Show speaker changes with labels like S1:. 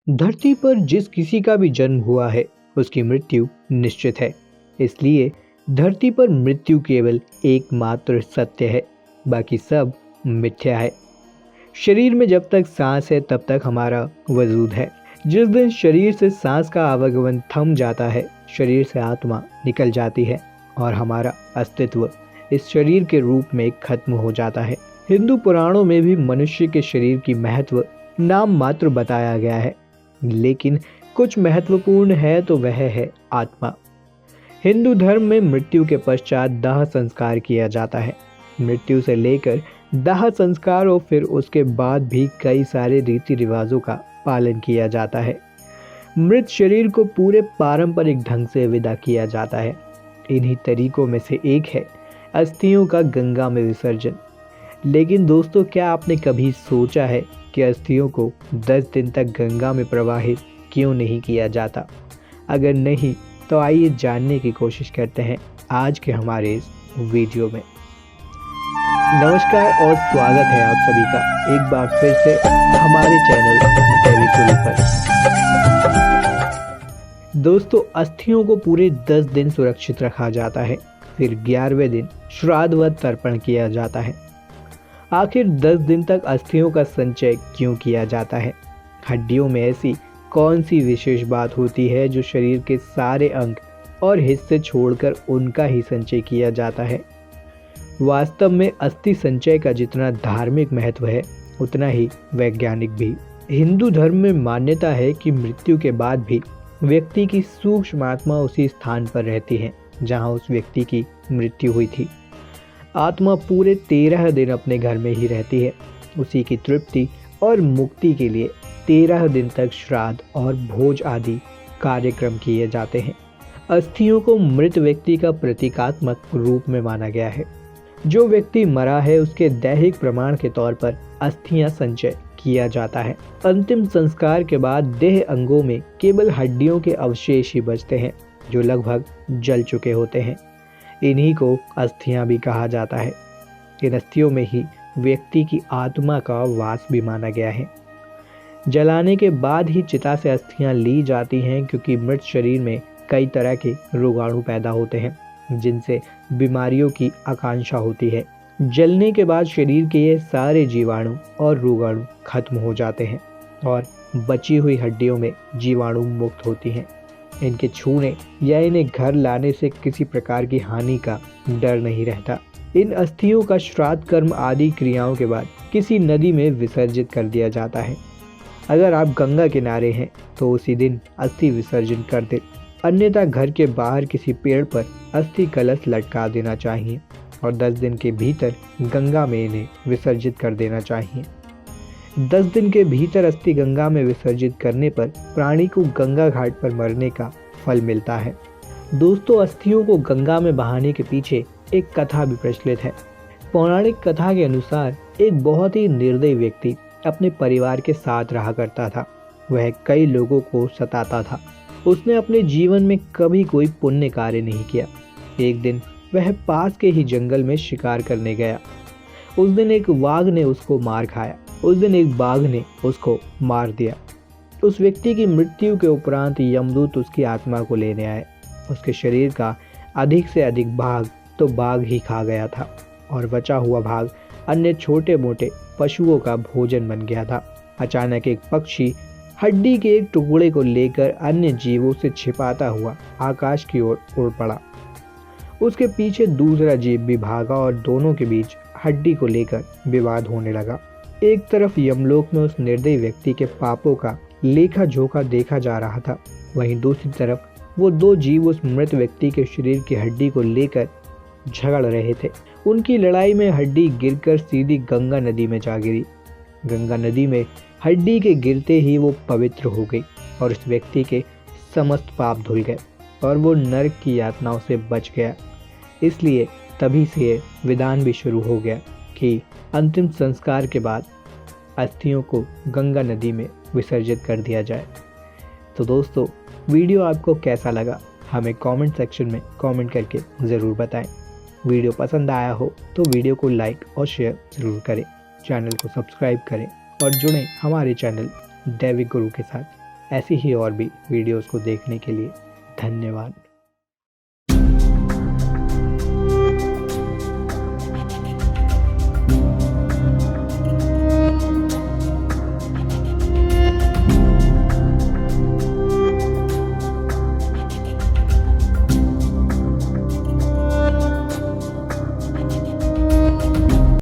S1: धरती पर जिस किसी का भी जन्म हुआ है उसकी मृत्यु निश्चित है। इसलिए धरती पर मृत्यु केवल एकमात्र सत्य है, बाकी सब मिथ्या है। शरीर में जब तक सांस है तब तक हमारा वजूद है। जिस दिन शरीर से सांस का आवागमन थम जाता है, शरीर से आत्मा निकल जाती है और हमारा अस्तित्व इस शरीर के रूप में खत्म हो जाता है। हिंदू पुराणों में भी मनुष्य के शरीर की महत्व नाम मात्र बताया गया है, लेकिन कुछ महत्वपूर्ण है तो वह है आत्मा। हिंदू धर्म में मृत्यु के पश्चात दाह संस्कार किया जाता है। मृत्यु से लेकर दाह संस्कार और फिर उसके बाद भी कई सारे रीति रिवाजों का पालन किया जाता है। मृत शरीर को पूरे पारंपरिक ढंग से विदा किया जाता है। इन्हीं तरीकों में से एक है अस्थियों का गंगा में विसर्जन। लेकिन दोस्तों, क्या आपने कभी सोचा है कि अस्थियों को 10 दिन तक गंगा में प्रवाहित क्यों नहीं किया जाता? अगर नहीं तो आइए जानने की कोशिश करते हैं आज के हमारे इस वीडियो में। नमस्कार और स्वागत है आप सभी का एक बार फिर से हमारे चैनल दैविक गुरु पर। दोस्तों, अस्थियों को पूरे 10 दिन सुरक्षित रखा जाता है, फिर 11वें दिन श्राद्ध व तर्पण किया जाता है। आखिर 10 दिन तक अस्थियों का संचय क्यों किया जाता है? हड्डियों में ऐसी कौन सी विशेष बात होती है जो शरीर के सारे अंग और हिस्से छोड़कर उनका ही संचय किया जाता है? वास्तव में अस्थि संचय का जितना धार्मिक महत्व है उतना ही वैज्ञानिक भी। हिंदू धर्म में मान्यता है कि मृत्यु के बाद भी व्यक्ति की सूक्ष्म आत्मा उसी स्थान पर रहती है जहां उस व्यक्ति की मृत्यु हुई थी। आत्मा पूरे 13 दिन अपने घर में ही रहती है। उसी की तृप्ति और मुक्ति के लिए 13 दिन तक श्राद्ध और भोज आदि कार्यक्रम किए जाते हैं। अस्थियों को मृत व्यक्ति का प्रतीकात्मक रूप में माना गया है। जो व्यक्ति मरा है उसके दैहिक प्रमाण के तौर पर अस्थियां संचय किया जाता है। अंतिम संस्कार के बाद देह अंगों में केवल हड्डियों के अवशेष ही बचते हैं जो लगभग जल चुके होते हैं। इन्हीं को अस्थियां भी कहा जाता है। इन अस्थियों में ही व्यक्ति की आत्मा का वास भी माना गया है। जलाने के बाद ही चिता से अस्थियां ली जाती हैं, क्योंकि मृत शरीर में कई तरह के रोगाणु पैदा होते हैं जिनसे बीमारियों की आकांक्षा होती है। जलने के बाद शरीर के ये सारे जीवाणु और रोगाणु खत्म हो जाते हैं और बची हुई हड्डियों में जीवाणु मुक्त होती हैं। इनके छूने या इन्हें घर लाने से किसी प्रकार की हानि का डर नहीं रहता। इन अस्थियों का श्राद्ध कर्म आदि क्रियाओं के बाद किसी नदी में विसर्जित कर दिया जाता है। अगर आप गंगा किनारे हैं तो उसी दिन अस्थि विसर्जन कर दें, अन्यथा घर के बाहर किसी पेड़ पर अस्थि कलश लटका देना चाहिए और 10 दिन के भीतर गंगा में इन्हें विसर्जित कर देना चाहिए। 10 दिन के भीतर अस्थि गंगा में विसर्जित करने पर प्राणी को गंगा घाट पर मरने का फल मिलता है। दोस्तों, अस्थियों को गंगा में बहाने के पीछे एक कथा भी प्रचलित है। पौराणिक कथा के अनुसार एक बहुत ही निर्दयी व्यक्ति अपने परिवार के साथ रहा करता था। वह कई लोगों को सताता था। उसने अपने जीवन में कभी कोई पुण्य कार्य नहीं किया। एक दिन वह पास के ही जंगल में शिकार करने गया। उस दिन एक वाघ ने उसको मार खाया। उस दिन एक बाघ ने उसको मार दिया। उस व्यक्ति की मृत्यु के उपरांत यमदूत उसकी आत्मा को लेने आए। उसके शरीर का अधिक से अधिक भाग तो बाघ ही खा गया था और बचा हुआ भाग अन्य छोटे मोटे पशुओं का भोजन बन गया था। अचानक एक पक्षी हड्डी के एक टुकड़े को लेकर अन्य जीवों से छिपाता हुआ आकाश की ओर उड़ पड़ा। उसके पीछे दूसरा जीव भी भागा और दोनों के बीच हड्डी को लेकर विवाद होने लगा। एक तरफ यमलोक में उस निर्दयी व्यक्ति के पापों का लेखा जोखा देखा जा रहा था, वहीं दूसरी तरफ वो 2 जीव उस मृत व्यक्ति के शरीर की हड्डी को लेकर झगड़ रहे थे। उनकी लड़ाई में हड्डी गिरकर सीधी गंगा नदी में जा गिरी। गंगा नदी में हड्डी के गिरते ही वो पवित्र हो गई और उस व्यक्ति के समस्त पाप धुल गए और वो नरक की यातनाओं से बच गया। इसलिए तभी से ये विधान भी शुरू हो गया कि अंतिम संस्कार के बाद अस्थियों को गंगा नदी में विसर्जित कर दिया जाए। तो दोस्तों, वीडियो आपको कैसा लगा हमें कमेंट सेक्शन में कमेंट करके ज़रूर बताएं। वीडियो पसंद आया हो तो वीडियो को लाइक और शेयर ज़रूर करें। चैनल को सब्सक्राइब करें और जुड़ें हमारे चैनल दैविक गुरु के साथ। ऐसी ही और भी वीडियोस को देखने के लिए धन्यवाद।